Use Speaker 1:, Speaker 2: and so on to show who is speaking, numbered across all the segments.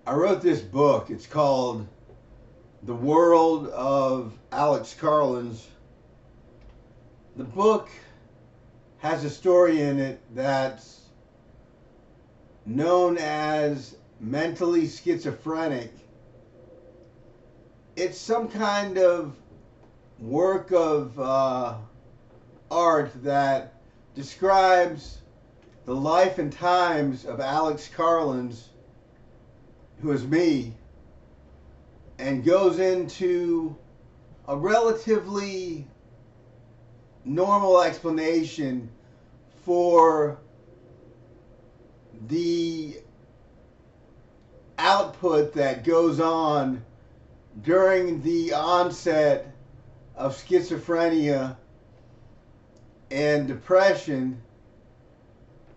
Speaker 1: I wrote this book. It's called The World of Alex Carlins. The book has a story in it that's known as mentally schizophrenic. It's some kind of work of art that describes the life and times of Alex Carlins, who is me, and goes into a relatively normal explanation for the output that goes on during the onset of schizophrenia and depression.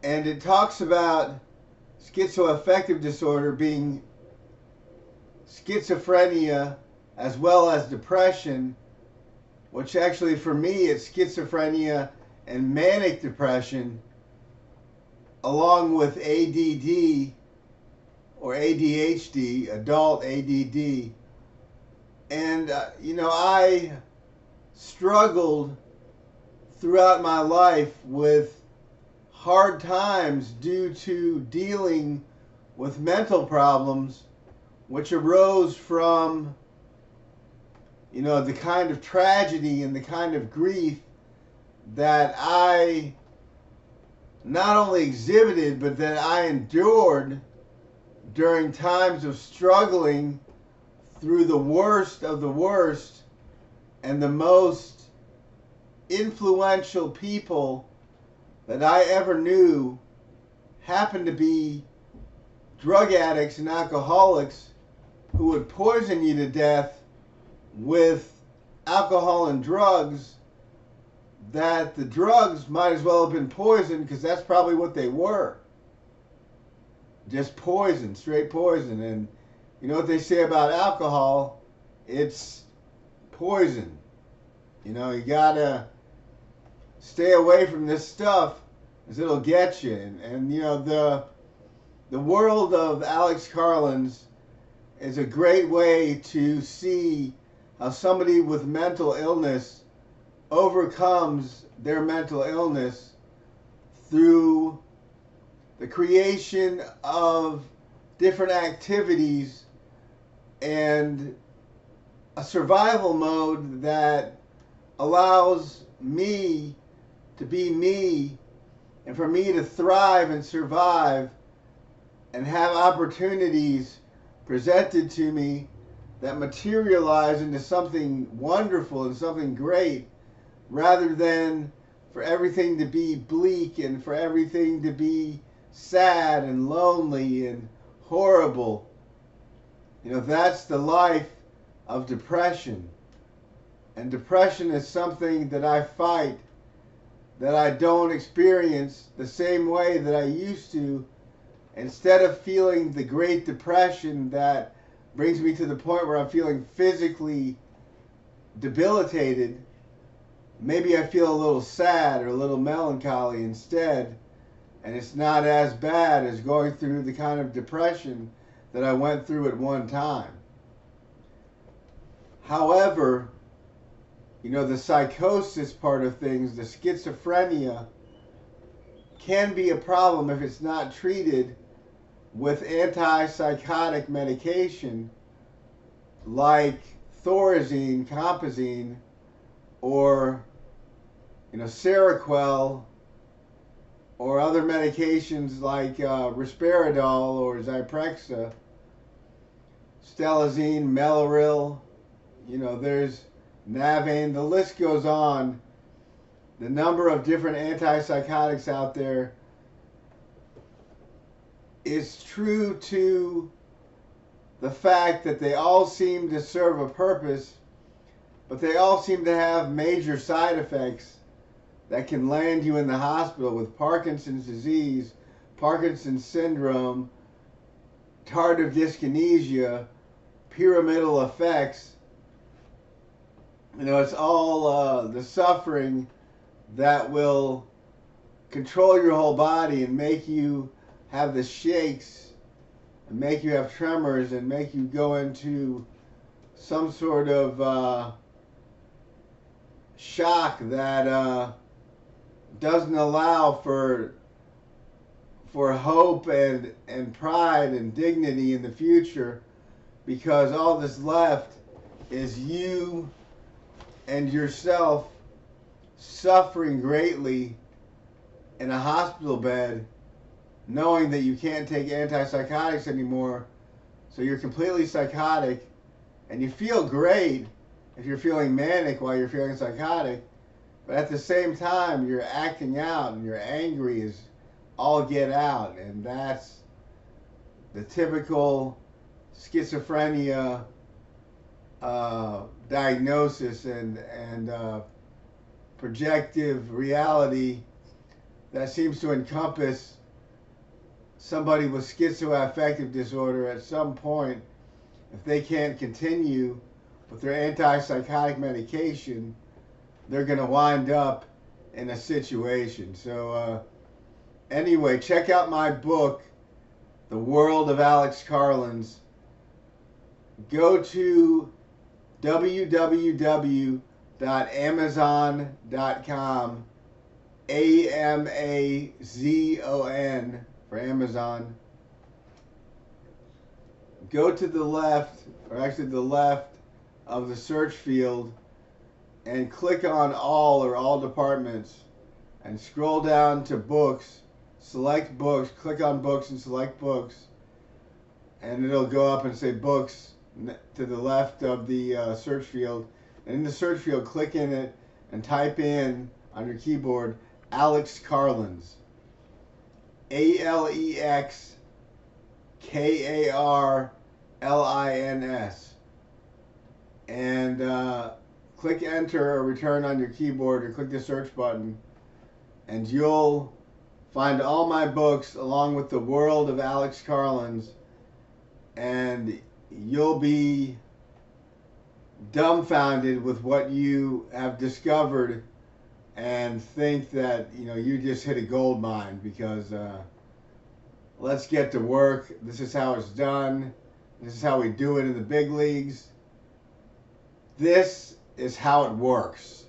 Speaker 1: And it talks about schizoaffective disorder being schizophrenia as well as depression, which actually for me it's schizophrenia and manic depression, along with ADD or ADHD, adult ADD. And, I struggled throughout my life with hard times due to dealing with mental problems, which arose from, the kind of tragedy and the kind of grief that I not only exhibited, but that I endured during times of struggling through the worst of the worst, and the most influential people that I ever knew happened to be drug addicts and alcoholics who would poison you to death with alcohol and drugs, that the drugs might as well have been poison, because that's probably what they were. Just poison, straight poison. And you know what they say about alcohol? It's poison. You gotta stay away from this stuff, because it'll get you. And the world of Alex Carlins is a great way to see how somebody with mental illness overcomes their mental illness through the creation of different activities and a survival mode that allows me to be me, and for me to thrive and survive and have opportunities presented to me that materialize into something wonderful and something great, rather than for everything to be bleak and for everything to be sad and lonely and horrible. That's the life of depression. And depression is something that I fight, that I don't experience the same way that I used to. Instead of feeling the Great Depression that brings me to the point where I'm feeling physically debilitated, maybe I feel a little sad or a little melancholy instead, and it's not as bad as going through the kind of depression that I went through at one time. However, the psychosis part of things, the schizophrenia, can be a problem if it's not treated with antipsychotic medication like Thorazine, Compazine, or Seroquel, or other medications like Risperidol or Zyprexa, Stelazine, Mellaril. There's Navane. The list goes on. The number of different antipsychotics out there is true to the fact that they all seem to serve a purpose, but they all seem to have major side effects that can land you in the hospital with Parkinson's disease, Parkinson's syndrome, tardive dyskinesia, pyramidal effects. It's all the suffering that will control your whole body and make you have the shakes and make you have tremors and make you go into some sort of shock that doesn't allow for hope and pride and dignity in the future, because all that's left is you and yourself suffering greatly in a hospital bed, knowing that you can't take antipsychotics anymore, so you're completely psychotic, and you feel great if you're feeling manic while you're feeling psychotic, but at the same time you're acting out and you're angry as all get out, and that's the typical schizophrenia diagnosis and projective reality that seems to encompass somebody with schizoaffective disorder. At some point, if they can't continue with their antipsychotic medication, they're going to wind up in a situation. So anyway, check out my book, The World of Alex Carlins. Go to www.amazon.com, Amazon for Amazon. Go to the left, or actually the left of the search field, and click on all or all departments, and scroll down to books, select books, click on books and select books, and it'll go up and say books to the left of the search field. And in the search field, click in it and type in on your keyboard Alex Carlins, AlexKarlins, and click enter or return on your keyboard, or click the search button, and you'll find all my books along with The World of Alex Carlins, and you'll be dumbfounded with what you have discovered and think that, you know, you just hit a gold mine, because let's get to work. This is how it's done. This is how we do it in the big leagues. This is how it works.